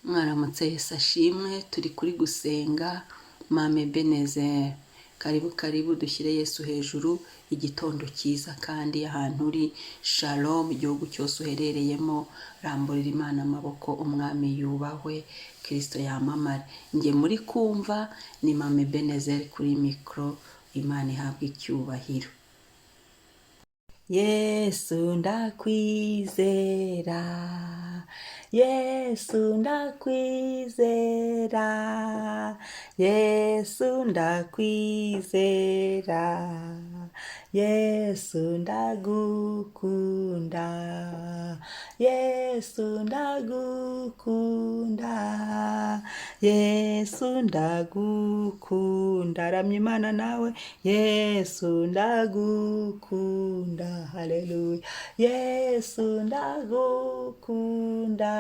Mwaramutse Yesu ashimwe, turi kuri gusenga Mame Ebenezer. Karibu dushyire Yesu hejuru. Igitondo cyiza kandi ahantu uri Shalom, igihugu cyose uherereyemo, ramburira Imana amaboko, umwami yubahwe, Kristo yamamare. Njye muri kumva ni Mame Ebenezer kuri mikoro. Imana ihabwe icyubahiro. Yesu ndakwizera, Yesu ndakwizera, Yesu ndakwizera, Yesu ndagukunda, Yesu ndagukunda, Yesu ndagukunda. Ramya Imana nawe. Yesu ndagukunda, haleluya. Yesu ndagukunda,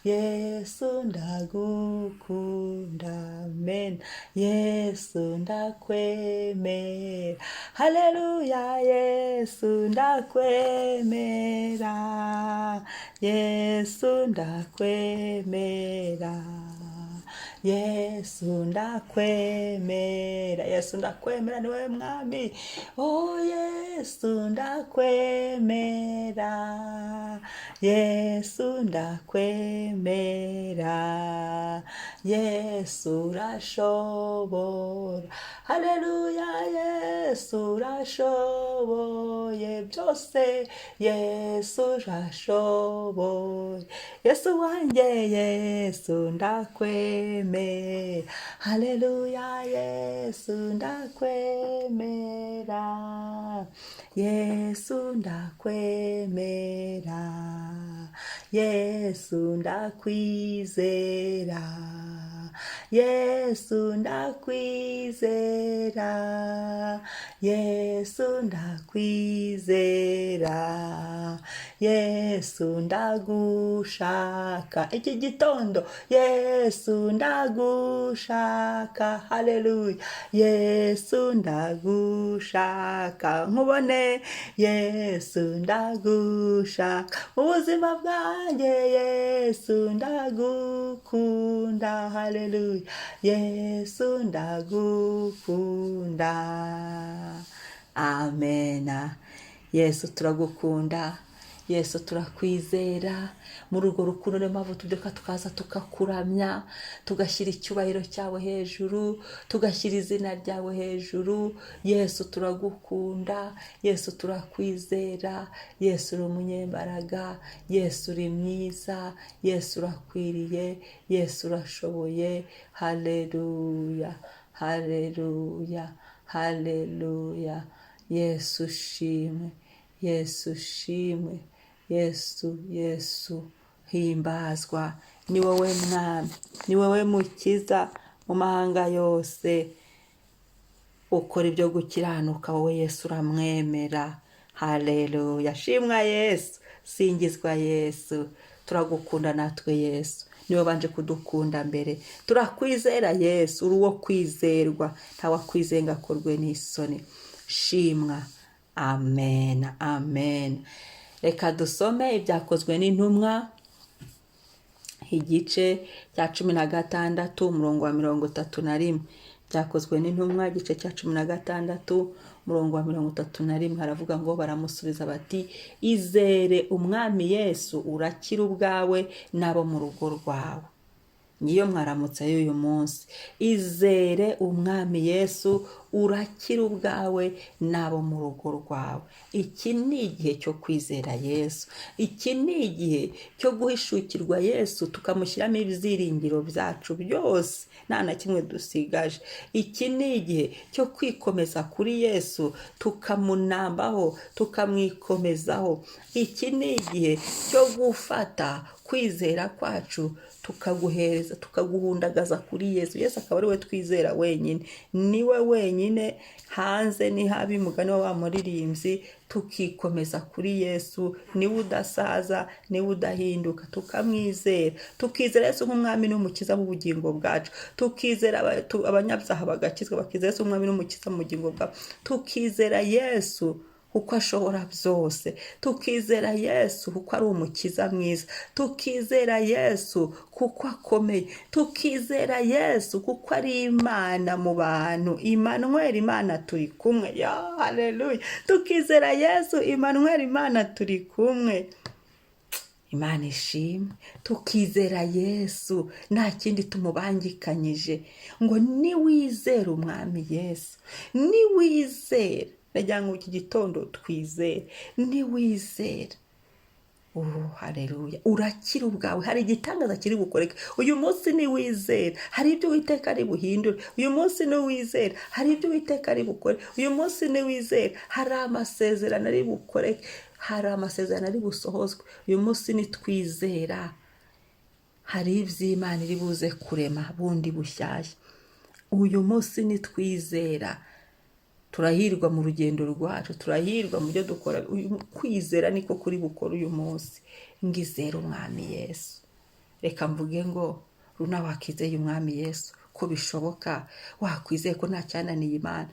Yesu ndagukunda, amen. Yesu ndakwemera, haleluya. Yesu ndakwemera, Yesu ndakwemera, Yesu ndakwemera, Yesu ndakwemera, ni wowe mwami. Oh Yesu ndakwemera, Yesu ndakwemera, Yesu urashobora, haleluya. Yesu urashoboye byose, Yesu urashoboye, Yesu wanjye, Yesu ndakwemera, haleluya. Yesu ndakwemera, Yesu ndakwemera, Yesu ndakwizera, Yesu ndakwizera, Yesu ndakwizera, Yesu ndagushaka iki gitondo, Yesu ndagushaka, haleluya. Yesu ndagushaka nkubone, Yesu ndagushaka mu buzima bwanjye, Yesu ndagukunda, haleluya. Yesu ndagukunda, amena. Yesu turagukunda, Yesu turakwizera. Muri urwo rukundo niyo mpamvu tubyuka tukaza tukakuramya, tugashyira icyubahiro cyawe hejuru, tugashyira izina ryawe hejuru. Yesu turagukunda, Yesu turakwizera, Yesu uri umunyembaraga, Yesu uri mwiza, Yesu urakwiriye, Yesu urashoboye, haleluya, haleluya, haleluya. Yesu shimwe, Yesu shimwe, Yesu himbazwa. Ni wowe mwami, ni wowe mukiza mu mahanga yose. Ukora ibyo gukiranuka, wowe Yesu uramwemera, haleluya. Shimwa Yesu, singizwa Yesu. Turagukunda natwe Yesu, niwe banje kudukunda mbere. Turakwizera Yesu, uri uwo kwizerwa, ntawakwizeye ngo akorwe n'isoni. Shimwa, amen, amen. Reka dusome ibyakozwe n'intumwa, igice cya 16 umurongo wa 31. Byakozwe n'intumwa igice cya 16 umurongo wa 31 haravuga ngo baramusubiza bati, izere umwami Yesu urakira ubwawe n'abo mu rugo rwawe. Niyo mwaramutse y'uyu munsi. Izere umwami Yesu urakira ubwawe n'abo mu rugo rwawe. Iki ni igihe cyo kwizera Yesu. Iki ni igihe cyo guhishukirwa Yesu, tukamushyiramo ibyiringiro byacu byose, nta na kimwe dusigaje. Iki ni igihe cyo kwikomeza kuri Yesu, tukamunambaho, tukamwikomezaho. Iki ni igihe cyo gufata kwizera kwacu tukaguhereza, tukaguhundagaza kuri Yesu. Yesu akaba ari we twizera wenyine, niwe wenyine. Hanze ni habi, mugani wa muririmbyi, tukikomeza kuri Yesu. Niwe udasaza, niwe udahinduka, tukamwizera. Tukizera Yesu nk'umwami n'umukiza mu bugingo bwacu. Tukizera abanyabyaha bagakizwa, bakizera Yesu nk'umwami n'umukiza mu bugingo bwacu. Tukizera Yesu kuko ashobora byose, tukizera Yesu kuko ari umukiza mwiza, tukizera Yesu kuko akomeye, tukizera Yesu kuko ari Imana mu bantu, Emmanuel, Imana turi kumwe. Ya haleluya, tukizera Yesu Emmanuel, Imana turi kumwe. Imana ishimwe, tukizera Yesu nta kindi tumubangikanyije, ngo niwizera umwami Yesu, niwizera, nagira ngo iki gitondo twizere, niwizera, haleluya, urakira ubwawe. Hari igitangaza kiri bukoreke uyu munsi niwizera, hari ibyo Uwiteka ari buhindure uyu munsi niwizera, hari ibyo Uwiteka ari bukore uyu munsi niwizera, hari amasezerano ari bukoreke, hari amasezerano ari busohozwe uyu munsi nitwizera, hari iby'Imana iri buze kurema bundi bushyashya uyu munsi nitwizera. Turahirwa mu rugendo rwacu, turahirwa mu byo dukora. Kwizera niko kuri bukora uyu munsi. Ngizera umwami Yesu. Reka mvuge ngo runa wakizeye umwami Yesu ko bishoboka, wakwizeye ko nta cyananiye Imana.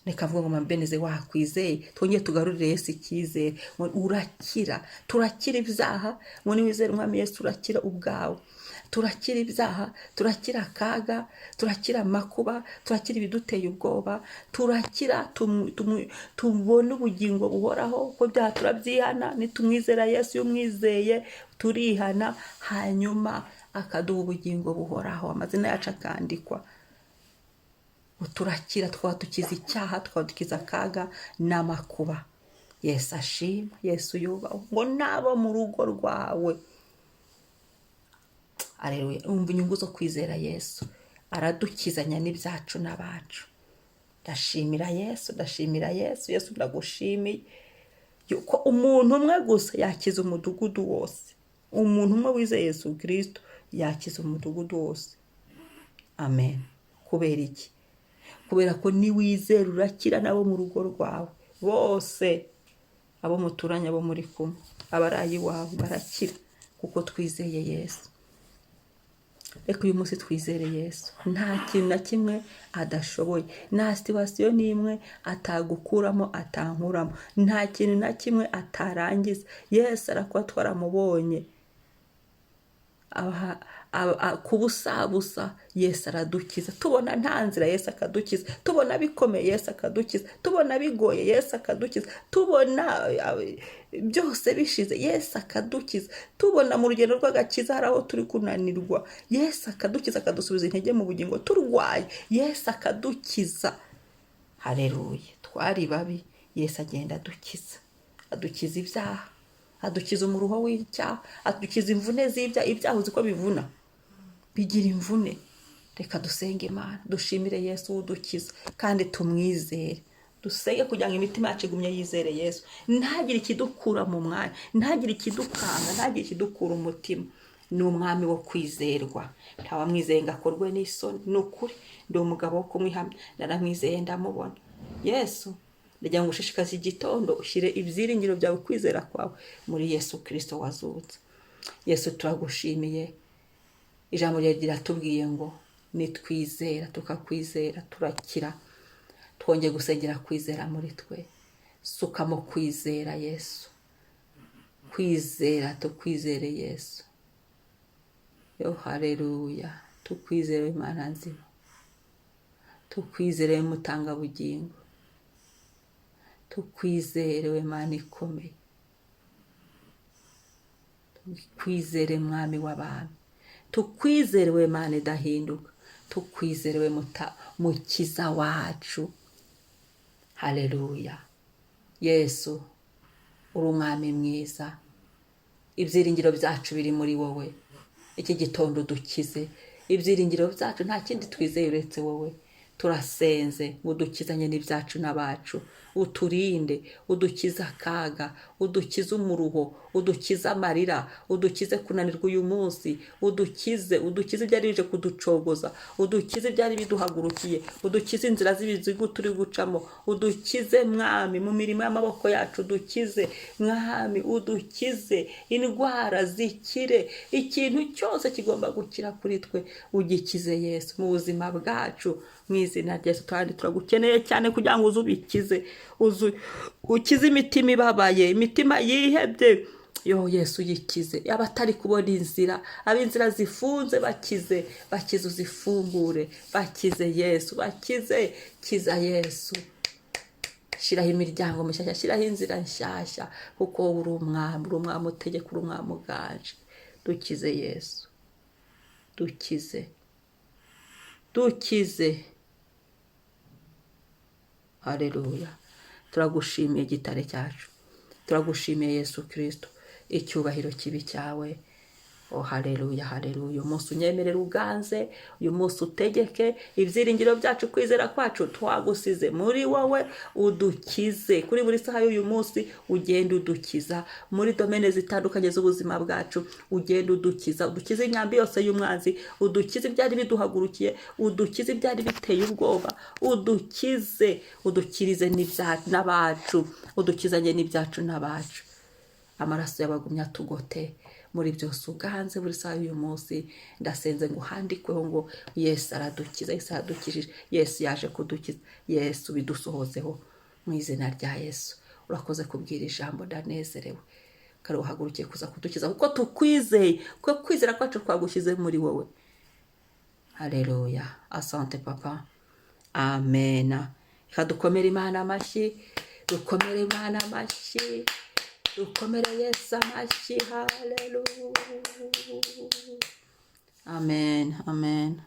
Reka mvuge ngo mbeneze wakwizeye, twongeye tugarurire Yesu icyizere. Urakira, turakira ibyaha, ngo niwizera umwami Yesu urakira ubwawe. Turakira ibyaha, turakira akaga, turakira amakuba, turakira ibiduteye ubwoba, turakira tubona ubugingo buhoraho, ko byaha turabyihana, nitumwizera Yesu, umwizeye turihana, hanyuma akaduha ubugingo buhoraho, amazina yacu akandikwa. Turakira, twaba dukiza icyaha, twaba dukiza akaga n'amakuba. Yesu ashimwe, Yesu yubaho, ngo nabo mu rugo rwawe. Aleluya, umva inyungu zo kwizera Yesu, aradukizanya n'ibyacu n'abacu. Ndashimira Yesu, ndashimira Yesu. Yesu ndagushimiye yuko umuntu umwe gusa yakiza umudugudu wose. Umuntu umwe wizeye Yesu Kristo yakiza umudugudu wose. Amen. Kubera iki? Kubera ko niwizera urakira nabo mu rugo rwawe bose, abo muturanye, abo muri kumwe, abarayi wawe barakira kuko twizeye Yesu. Reka uyu munsi twizere Yesu, nta kintu na kimwe adashoboye, nta situwasiyo n'imwe atagukuramo, atankuramo, nta kintu na kimwe atarangiza. Yesu arakuba twaramubonye kubusabusa, Yesu aradukiza. Tubona nta nzira, Yesu akadukiza. Tubona bikomeye, Yesu akadukiza. Tubona bigoye, Yesu akadukiza. Tubona byose bishize, Yesu akadukiza. Tubona mu rugendo rw'agakiza hari aho turi kunanirwa, Yesu akadukiza, akadusubiza intege mu bugingo. Turwaye, Yesu akadukiza. Haleluya. Twari babi, Yesu agenda adukiza. Adukiza ibyaha, adukiza umuruho w'icyaha, adukiza imvune z'ibyaha. Ibyaha uzi ko bivuna, bigira imvune. Reka dusenge Imana, dushimire Yesu udukiza, kandi tumwizere. Dusenge kugira ngo imitima yacu igumye yizere Yesu, ntagire ikidukura mu mwanya, ntagire ikidukanga, ntagire ikidukura umutima. Ni umwami wo kwizerwa, ntawamwizeye ngo akorwe n'isoni. Ni ukuri, ndi umugabo wo kumwihamya, naramwizeye ndamubona. Yesu, ndagira ngo ushishikaze igitondo, ushyire ibyiringiro byawe, kwizera kwawe muri Yesu Kristo wazutse. Yesu turagushimiye, ijambo ryawe riratubwiye ngo nitwizera tukakwizera turakira. Twongeye gusengera kwizera muri twe, sukamo kwizera Yesu, kwizera, tukwizere Yesu. Yo haleluya, tukwizere Imana nzima, tukwizere mutanga bugingo, tukwizere Imana ikomeye, tukwizere mwami w'abami, tukwizere Imana idahinduka, tukwizere mukiza wacu. Haleluya. Yesu uri umwami mwiza, ibyiringiro byacu biri muri wowe. Iki gitondo dukize, ibyiringiro byacu nta kindi twizeye uretse wowe. Turasenze udukizanye n'ibyacu n'abacu, uturinde, udukize akaga, udukize umuruho, udukize amarira, udukize kunanirwa uyu munsi, udukize ibyari bije kuducogoza, udukize ibyari biduhagurukiye, udukize inzira z'ibizigu turi gucamo, udukize mwami mu mirimo y'amaboko yacu, udukize mwami, udukize indwara zikire, ikintu cyose kigomba gukira kuri twe ugikize Yesu mu buzima bwacu. Mu izina rya Yesu kandi turagukeneye cyane kugira ngo uzubikize. ukize imitima ibabaye, imitima yihebye. Yo Yesu yikize, abatari kubona inzira, ab'inzira zifunze bakize, uzifungure, bakize Yesu, kiza Yesu. Shiraho imiryango mishyashya, shiraho inzira nshyashya, kuko uri umwami utegeka, uri umwami uganje. Dukize Yesu, dukize. Haleluya. Turagushimiye gitare cyacu, turagushimiye Yesu Kristo, icyubahiro kibi cyawe. Haleluya, uyu munsi unyemerera uganze, uyu munsi utegeke ibyiringiro byacu, kwizera kwacu twagusize muri wowe, udukize kuri buri saha y'uyu munsi. Ugenda udukiza muri domene zitandukanye z'ubuzima bwacu, ugenda udukize imyambi yose y'umwanzi, udukize ibyari biduhagurukiye, udukize ibyari biteye ubwoba, udukirize n'abacu, udukizanye n'ibyacu n'abacu. Amaraso y'abagumya atugote muri byose, uganze buri saha y'uyu munsi. Ndasenze ngo handikweho ngo Yesu aradukiza, Yesu aradukijije, Yesu yaje kudukiza, Yesu bidusohozeho mu izina rya Yesu. Urakoze kubwira ijambo, ndanezerewe kare uhagurukiye kuza kudukiza, kuko tukwizeye, kuko kwizera kwacu twagushyize muri wowe. Haleluya, asante papa, amen. Dukomere Imana amashyi, dukomere Imana amashyi, dukomere Yesu amashyi. Haleluya, amen.